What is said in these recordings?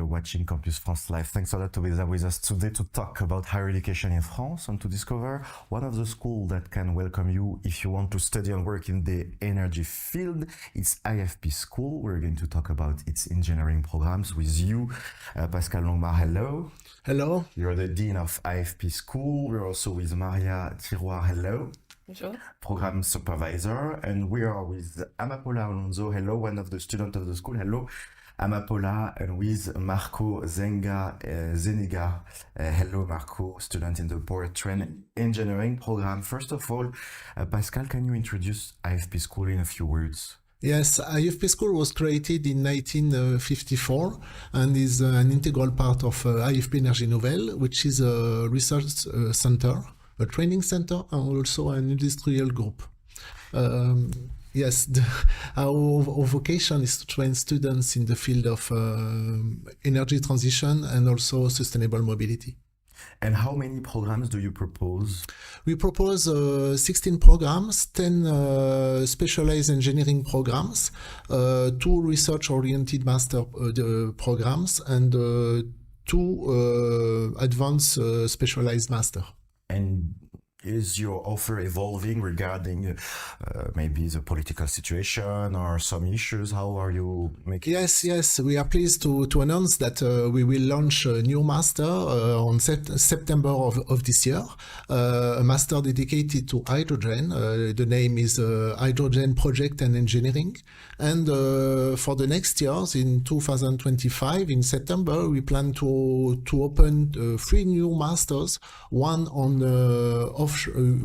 you're watching Campus France Live. Thanks a lot to be there with us today to talk about higher education in France and to discover one of the schools that can welcome you if you want to study and work in the energy field. It's IFP School. We're going to talk about its engineering programs with you. Pascal Longmar, hello. Hello. You're the Dean of IFP School. We're also with Maria Tiroir, hello. Bonjour. Program Supervisor. And we are with Amapola Alonso, hello, one of the students of the school, hello. Amapola, and with Marco Zeniga. Hello, Marco, student in the Powertrain Engineering program. First of all, Pascal, can you introduce IFP School in a few words? Yes, IFP School was created in 1954 and is an integral part of IFP Énergie Nouvelle, which is a research center, a training center, and also an industrial group. Yes, our vocation is to train students in the field of energy transition and also sustainable mobility. And how many programs do you propose? We propose 16 programs, 10 specialized engineering programs, 2 research-oriented master programs, and 2 advanced specialized master. And is your offer evolving regarding maybe the political situation or some issues? How are you making? Yes, we are pleased to announce that we will launch a new master on September of this year, a master dedicated to hydrogen. The name is Hydrogen Project and Engineering. And for the next years, in 2025, in September, we plan to open 3 new masters, one on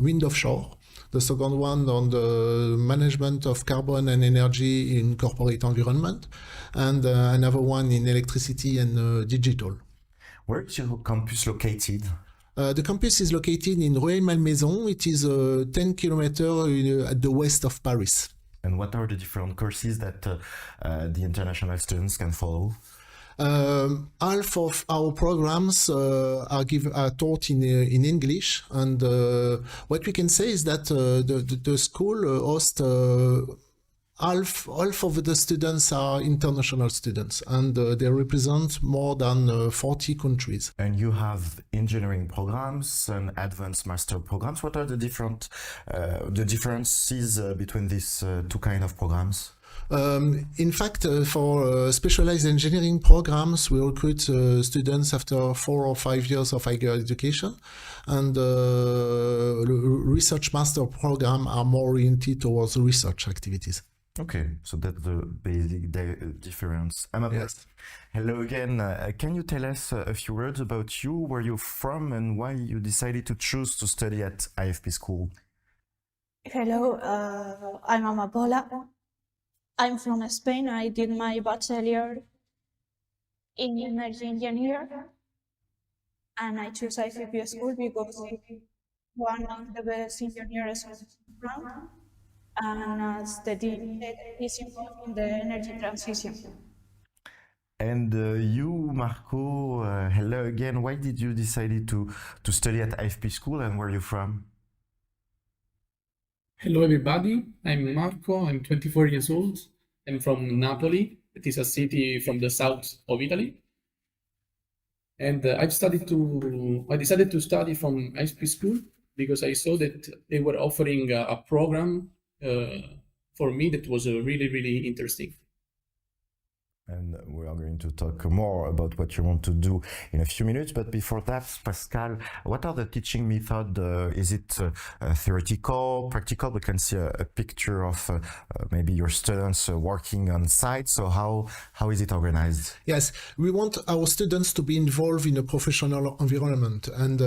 wind offshore, the second one on the management of carbon and energy in corporate environment, and another one in electricity and digital. Where is your campus located? The campus is located in Rueil-Malmaison. It is 10 kilometers at the west of Paris. And what are the different courses that the international students can follow? Half of our programs are taught in English, and what we can say is that the school hosts half of the students are international students, and they represent more than 40 countries. And you have engineering programs and advanced master programs. What are the differences between these 2 kinds of programs? In fact, for specialized engineering programs, we recruit students after 4 or 5 years of higher education, and research master program are more oriented towards research activities. Okay, so that's the basic difference. Yes. Hello again. Can you tell us a few words about you, where you're from, and why you decided to choose to study at IFP School? Hello, I'm Amapola. I'm from Spain. I did my bachelor in energy engineer, and I chose IFP School because it's one of the best engineers around, and the dean is involved in the energy transition. And you, Marco, hello again. Why did you decide to study at IFP School, and where are you from? Hello everybody, I'm Marco, I'm 24 years old. I'm from Napoli. It is a city from the south of Italy. And I decided to study from IFP School because I saw that they were offering a program for me that was really, really interesting. And we are going to talk more about what you want to do in a few minutes. But before that, Pascal, what are the teaching methods? Is it theoretical, practical? We can see a picture of maybe your students working on site. So how is it organized? Yes, we want our students to be involved in a professional environment. And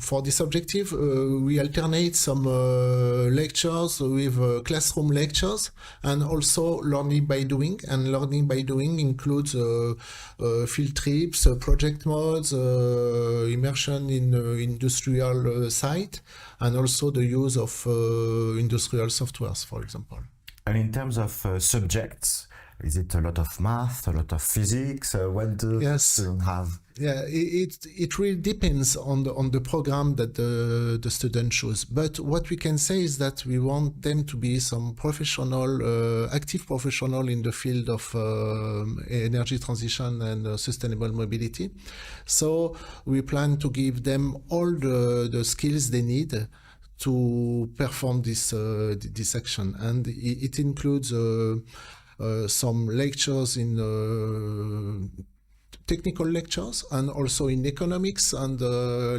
for this objective, we alternate some lectures with classroom lectures and also learning by doing. And learning by doing includes field trips, project modes, immersion in industrial site, and also the use of industrial softwares, for example. And in terms of subjects, Is it a lot of math, a lot of physics? What do Yes. students have? Yeah, it really depends on the program that the student choose. But what we can say is that we want them to be some professional, active professional in the field of energy transition and sustainable mobility. So we plan to give them all the skills they need to perform this action, and it includes some lectures in technical lectures and also in economics and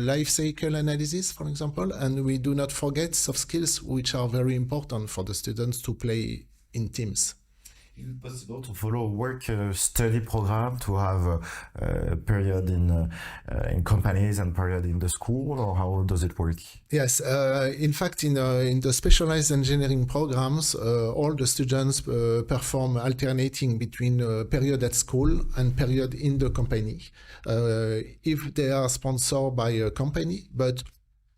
life cycle analysis, for example. And we do not forget soft skills, which are very important for the students to play in teams. Is it possible to follow a work-study program, to have a period in companies and period in the school, or how does it work? Yes, in fact, in the specialized engineering programs, all the students perform alternating between period at school and period in the company. If they are sponsored by a company, but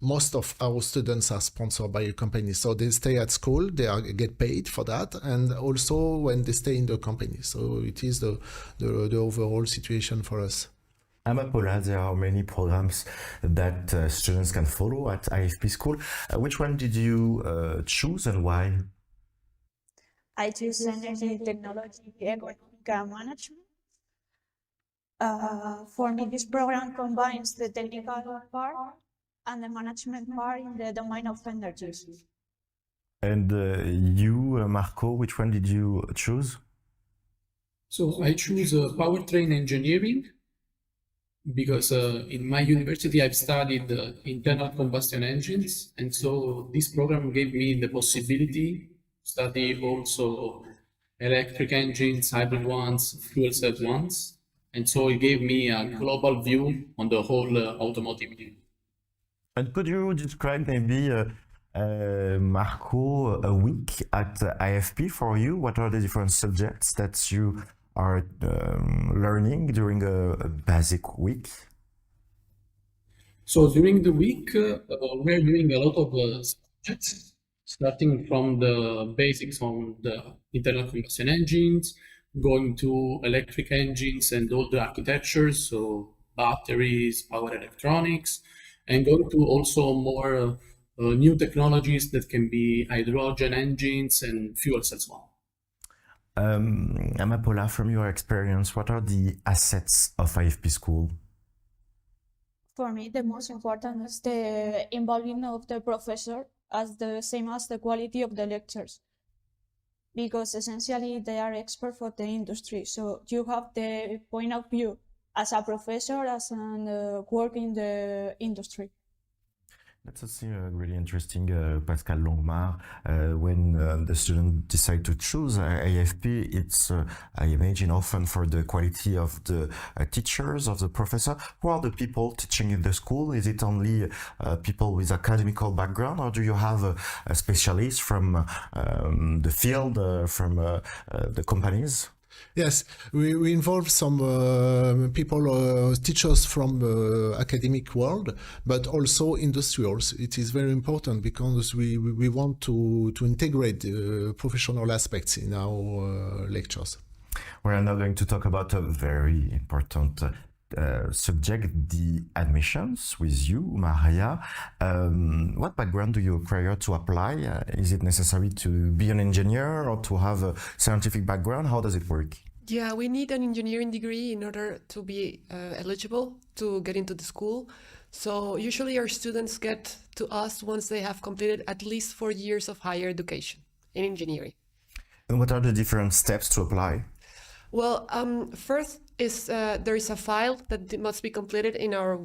most of our students are sponsored by a company, so they stay at school, get paid for that, and also when they stay in the company. So it is the overall situation for us. Amapola, there are many programs that students can follow at IFP school. Which one did you choose and why? I choose energy technology, economic and management. For me, this program combines the technical part and the management part in the domain of energy. And you, Marco, which one did you choose? So I choose powertrain engineering because in my university I've studied internal combustion engines, and so this program gave me the possibility to study also electric engines, hybrid ones, fuel cell ones, and so it gave me a global view on the whole automotive. And could you describe maybe, Marco, a week at IFP for you? What are the different subjects that you are learning during a basic week? So during the week, we're doing a lot of subjects, starting from the basics on the internal combustion engines, going to electric engines and all the architectures, so batteries, power electronics, and going to also more new technologies that can be hydrogen engines and fuel cells. Amapola, from your experience, what are the assets of IFP school? For me, the most important is the involvement of the professor, as the same as the quality of the lectures, because essentially they are experts for the industry. So you have the point of view as a professor, as an work in the industry. That's also really interesting, Pascal Longmar. When the student decide to choose IFP, it's, I imagine, often for the quality of the teachers, of the professor. Who are the people teaching in the school? Is it only people with academical background, or do you have a specialist from the field, from the companies? Yes, we involve some people, teachers from the academic world, but also industrials. It is very important because we want to integrate professional aspects in our lectures. We're now going to talk about a very important subject, the admissions, with you, Maria. What background do you require to apply? Is it necessary to be an engineer or to have a scientific background? How does it work? Yeah, we need an engineering degree in order to be eligible to get into the school. So usually our students get to us once they have completed at least 4 years of higher education in engineering. And what are the different steps to apply? Well, first is there is a file that must be completed in our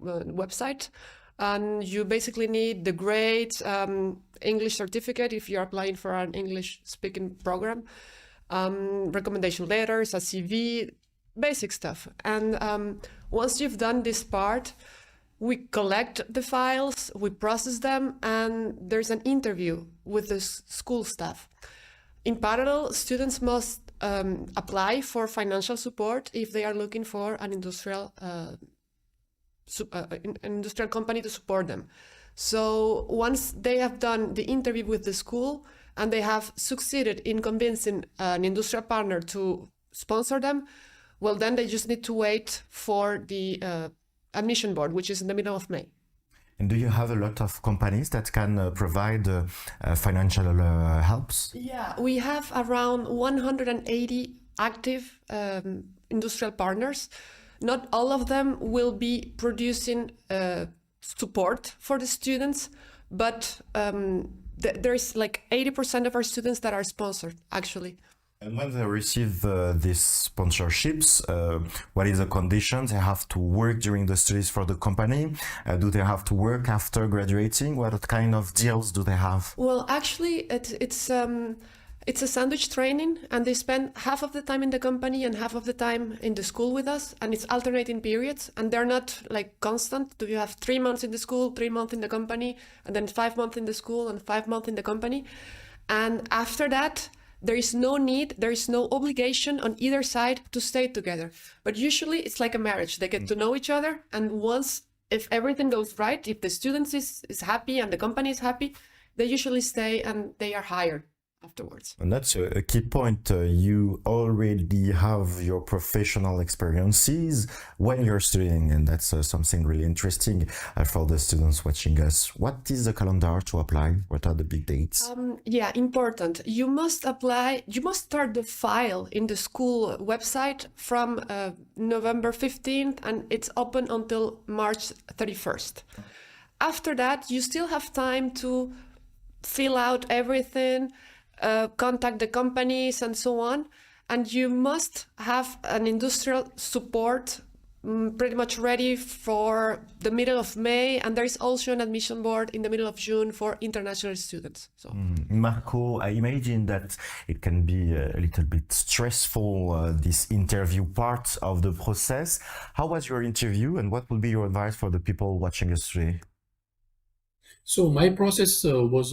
website. And you basically need the grades, English certificate if you're applying for an English speaking program, recommendation letters, a CV, basic stuff. And once you've done this part, we collect the files, we process them, and there's an interview with the school staff. In parallel, students must apply for financial support if they are looking for an industrial company to support them. So once they have done the interview with the school, and they have succeeded in convincing an industrial partner to sponsor them, well, then they just need to wait for the admission board, which is in the middle of May. And do you have a lot of companies that can provide financial helps? Yeah, we have around 180 active industrial partners. Not all of them will be producing support for the students, but there's like 80% of our students that are sponsored, actually. And when they receive these sponsorships, what is the conditions? They have to work during the studies for the company? Do they have to work after graduating? What kind of deals do they have? Well, actually, it's a sandwich training, and they spend half of the time in the company and half of the time in the school with us, and it's alternating periods, and they're not like constant. Do you have 3 months in the school, 3 months in the company, and then 5 months in the school and 5 months in the company? And after that, there is no need, there is no obligation on either side to stay together. But usually it's like a marriage. They get to know each other, and once, if everything goes right, if the student is happy and the company is happy, they usually stay and they are hired afterwards. And that's a key point. You already have your professional experiences when you're studying, and that's something really interesting for the students watching us. What is the calendar to apply? What are the big dates? Yeah, important. You must apply, you must start the file in the school website from November 15th, and it's open until March 31st. After that, you still have time to fill out everything, contact the companies and so on, and you must have an industrial support pretty much ready for the middle of May, and there is also an admission board in the middle of June for international students. So, Marco, I imagine that it can be a little bit stressful, this interview part of the process. How was your interview, and what would be your advice for the people watching us today? So my process was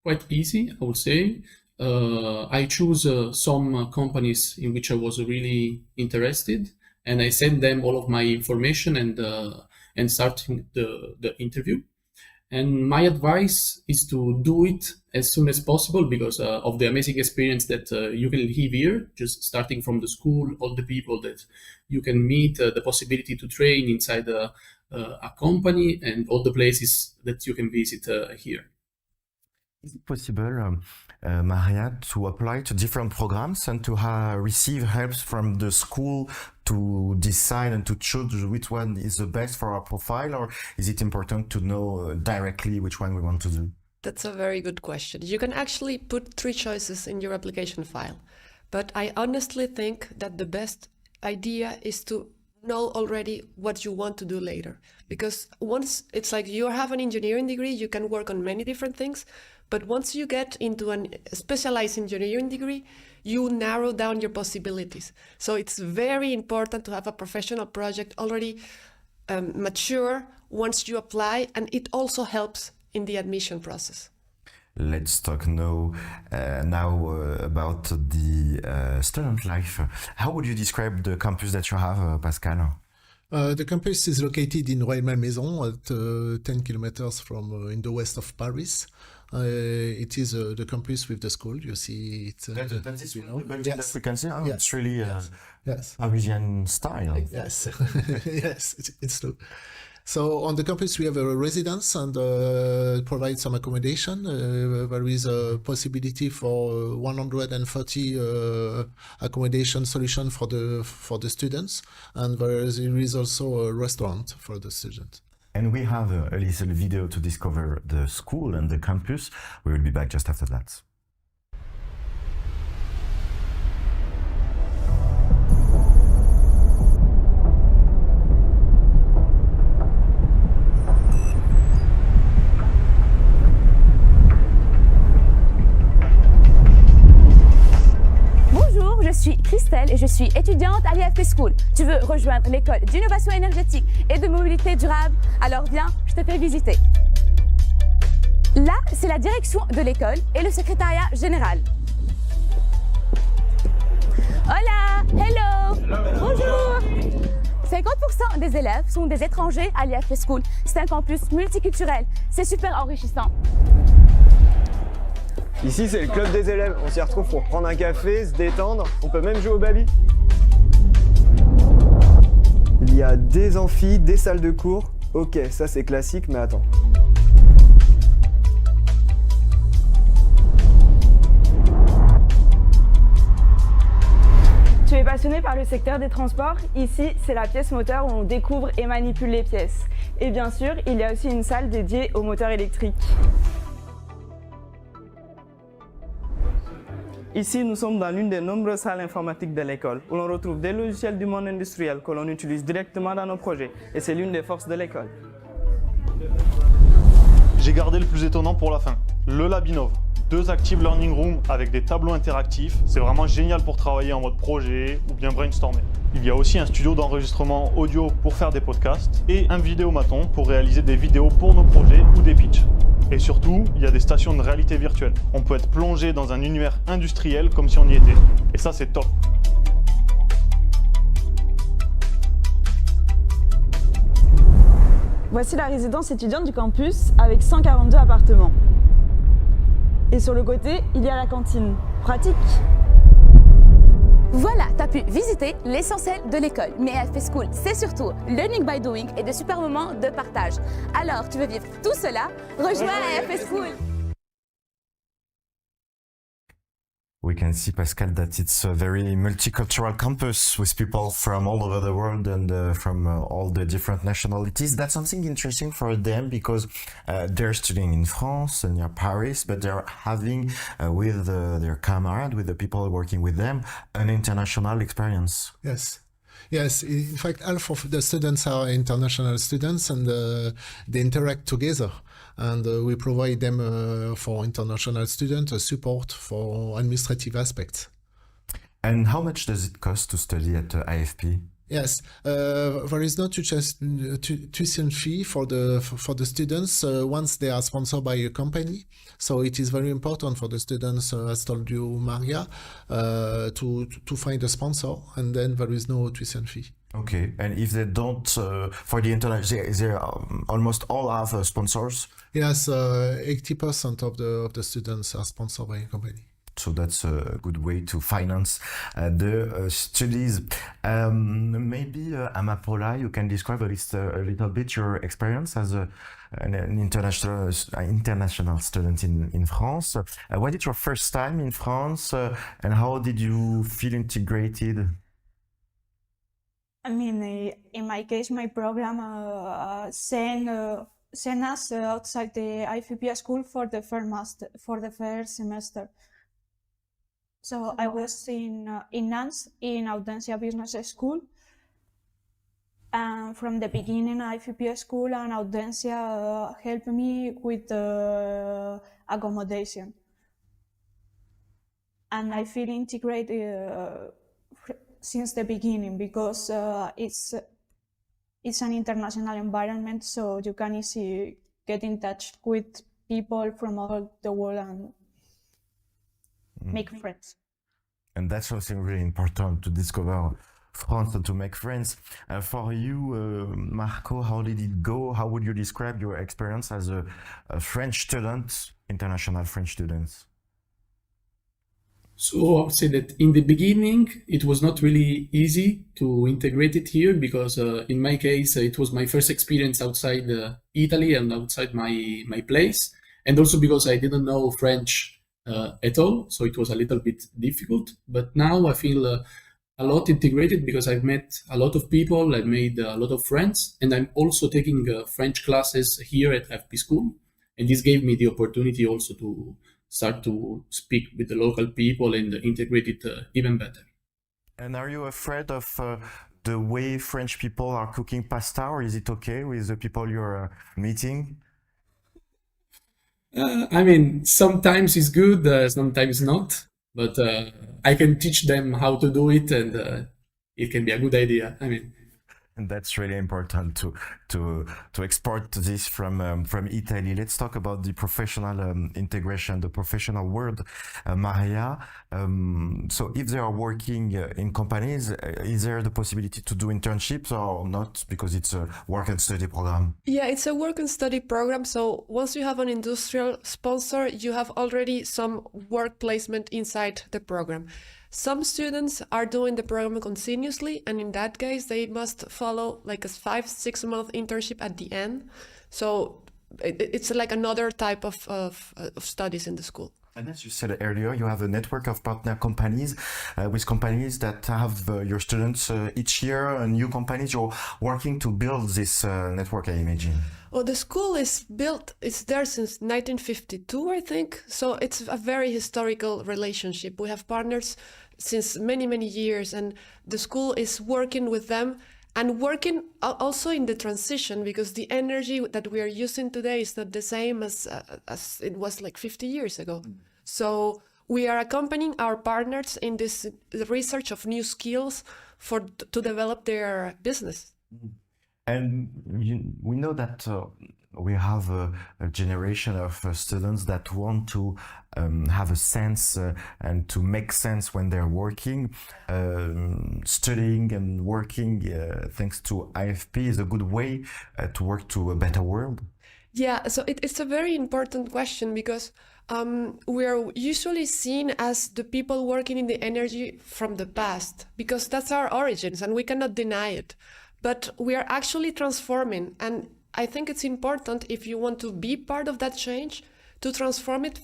quite easy, I would say. I choose some companies in which I was really interested, and I sent them all of my information and starting the interview. And my advice is to do it as soon as possible because of the amazing experience that you can live here, just starting from the school, all the people that you can meet, the possibility to train inside a company, and all the places that you can visit here. Is it possible, Maria, to apply to different programs and to receive help from the school to decide and to choose which one is the best for our profile, or is it important to know directly which one we want to do? that's a very good question. You can actually put 3 choices in your application file, but I honestly think that the best idea is to know already what you want to do later. Because once it's like you have an engineering degree, you can work on many different things, but once you get into a specialized engineering degree, you narrow down your possibilities. So it's very important to have a professional project already mature once you apply, and it also helps in the admission process. Let's talk now about the student life. How would you describe the campus that you have, Pascal? The campus is located in Rueil-Malmaison at 10 kilometers from in the west of Paris. It is the campus with the school. You see it. That is Yes. we can see. Oh, Yes. It's really Yes. Parisian style. Yes. Yes, it's true. So on the campus we have a residence and provide some accommodation. There is a possibility for 130 accommodation solution for the students, and there is also a restaurant for the students. And we have a little video to discover the school and the campus. We will be back just after that. Bonjour, je suis Christelle et je suis étudiante à l'IFP School. Tu veux rejoindre l'école d'innovation énergétique et de mobilité durable? Alors viens, je te fais visiter. Là, c'est la direction de l'école et le secrétariat général. Hola, hello, bonjour. 50% des élèves sont des étrangers à l'IFP School. C'est un campus multiculturel. C'est super enrichissant. Ici, c'est le club des élèves. On s'y retrouve pour prendre un café, se détendre. On peut même jouer au baby. Il y a des amphis, des salles de cours. Ok, ça c'est classique, mais attends. Tu es passionné par le secteur des transports? Ici, c'est la pièce moteur où on découvre et manipule les pièces. Et bien sûr, il y a aussi une salle dédiée aux moteurs électriques. Ici, nous sommes dans l'une des nombreuses salles informatiques de l'école, où l'on retrouve des logiciels du monde industriel que l'on utilise directement dans nos projets. Et c'est l'une des forces de l'école. J'ai gardé le plus étonnant pour la fin, le Labinov. 2 Active Learning Rooms avec des tableaux interactifs. C'est vraiment génial pour travailler en mode projet ou bien brainstormer. Il y a aussi un studio d'enregistrement audio pour faire des podcasts et un vidéomaton pour réaliser des vidéos pour nos projets ou des pitchs. Et surtout, il y a des stations de réalité virtuelle. On peut être plongé dans un univers industriel comme si on y était. Et ça, c'est top. Voici la résidence étudiante du campus avec 142 appartements. Et sur le côté, il y a la cantine. Pratique! Voilà, tu as pu visiter l'essentiel de l'école. Mais AFP School, c'est surtout learning by doing et de super moments de partage. Alors, tu veux vivre tout cela? Rejoins AFP School! We can see, Pascal, that it's a very multicultural campus with people from all over the world and from all the different nationalities. That's something interesting for them because they're studying in France and near Paris, but they're having with their comrades, with the people working with them, an international experience. Yes. Yes, in fact, half of the students are international students and they interact together. And we provide them for international students support for administrative aspects. And how much does it cost to study at IFP? Yes, there is no tuition fee for the students once they are sponsored by a company. So it is very important for the students, as told you, Maria, to find a sponsor, and then there is no tuition fee. Okay, and if they don't, for the internet, they almost all have sponsors? Yes, 80% of the students are sponsored by a company. So that's a good way to finance the studies. Maybe Amapola, you can describe a little bit your experience as an international student in France. Was it your first time in France, and how did you feel integrated? I mean, in my case, my program sent us outside the IFP school for the first semester. So I was in Nantes, in Audencia Business School. And from the beginning, IFP school and Audencia helped me with the accommodation. And I feel integrated since the beginning because it's an international environment, so you can easily get in touch with people from all the world and make friends. And that's something really important, to discover France and to make friends. For you, Marco, how did it go? How would you describe your experience as a French student, international French student? So I would say that in the beginning, it was not really easy to integrate it here because in my case, it was my first experience outside Italy and outside my place. And also because I didn't know French at all. So it was a little bit difficult. But now I feel a lot integrated because I've met a lot of people, I've made a lot of friends, and I'm also taking French classes here at FP School. And this gave me the opportunity also to start to speak with the local people and integrate it even better. And are you afraid of the way French people are cooking pasta, or is it okay with the people you're meeting? I mean, sometimes it's good, sometimes not, but I can teach them how to do it, and it can be a good idea. I mean, And that's really important to export this from Italy. Let's talk about the professional integration, the professional world. Maria, so if they are working in companies, is there the possibility to do internships or not? Because it's a work and study program. Yeah, it's a work and study program. So once you have an industrial sponsor, you have already some work placement inside the program. Some students are doing the program continuously, and in that case, they must follow like a 5-6 month internship at the end. So it's like another type of studies in the school. And as you said earlier, you have a network of partner companies with companies that have your students each year, new companies. You're working to build this network, I imagine. Well, the school is built, it's there since 1952, I think. So it's a very historical relationship. We have partners since many, many years, and the school is working with them and working also in the transition, because the energy that we are using today is not the same as it was like 50 years ago. So we are accompanying our partners in this research of new skills to develop their business. And we know that we have a generation of students that want to have a sense and to make sense when they're working. Studying and working thanks to IFP is a good way to work to a better world. Yeah, so it's a very important question, because we are usually seen as the people working in the energy from the past, because that's our origins and we cannot deny it. But we are actually transforming, and I think it's important, if you want to be part of that change, to transform it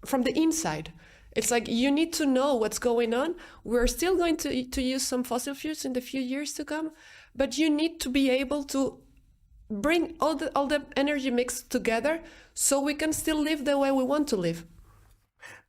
from the inside. It's like you need to know what's going on. We're still going to use some fossil fuels in the few years to come, but you need to be able to bring all the energy mix together so we can still live the way we want to live.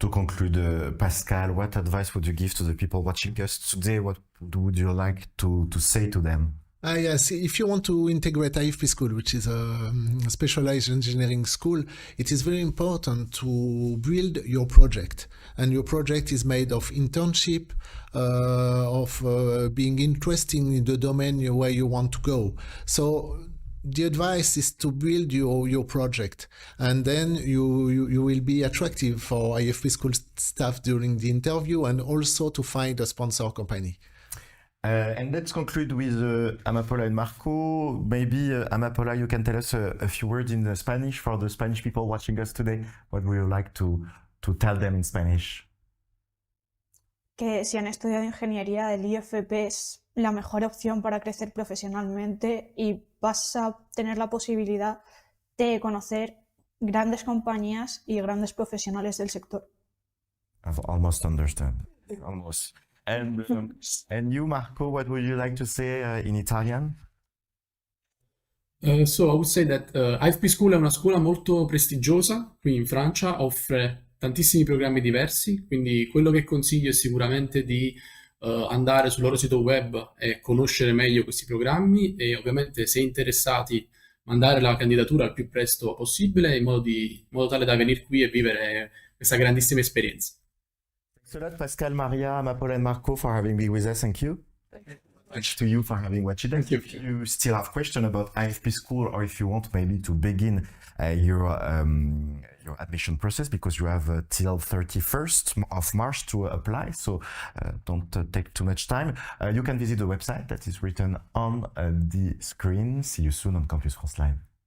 To conclude, Pascal, what advice would you give to the people watching us today? What would you like to say to them? Yes, if you want to integrate IFP School, which is a specialized engineering school, it is very important to build your project. And your project is made of internship, of being interested in the domain where you want to go. So the advice is to build your project, and then you will be attractive for IFP School staff during the interview, and also to find a sponsor company. And let's conclude with Amapola and Marco. Maybe Amapola, you can tell us a few words in Spanish for the Spanish people watching us today. What would you like to tell them in Spanish? Que si han estudiado ingeniería, el IFP es la mejor opción para crecer profesionalmente y vas a tener la posibilidad de conocer grandes compañías y grandes profesionales del sector. I've almost understood. Almost. And you, Marco, what would you like to say in Italian? So I would say that IFP School è una scuola molto prestigiosa qui in Francia, offre tantissimi programmi diversi, quindi quello che consiglio è sicuramente di andare sul loro sito web e conoscere meglio questi programmi, e ovviamente, se interessati, mandare la candidatura al più presto possibile in modo tale da venire qui e vivere questa grandissima esperienza. Thanks a lot, Pascal, Maria, Amapola, and Marco, for having been with us. Thank you. Thanks to you for having watched it. If you still have questions about IFP School, or if you want maybe to begin your admission process, because you have till 31st of March to apply, so don't take too much time. You can visit the website that is written on the screen. See you soon on Campus France Live.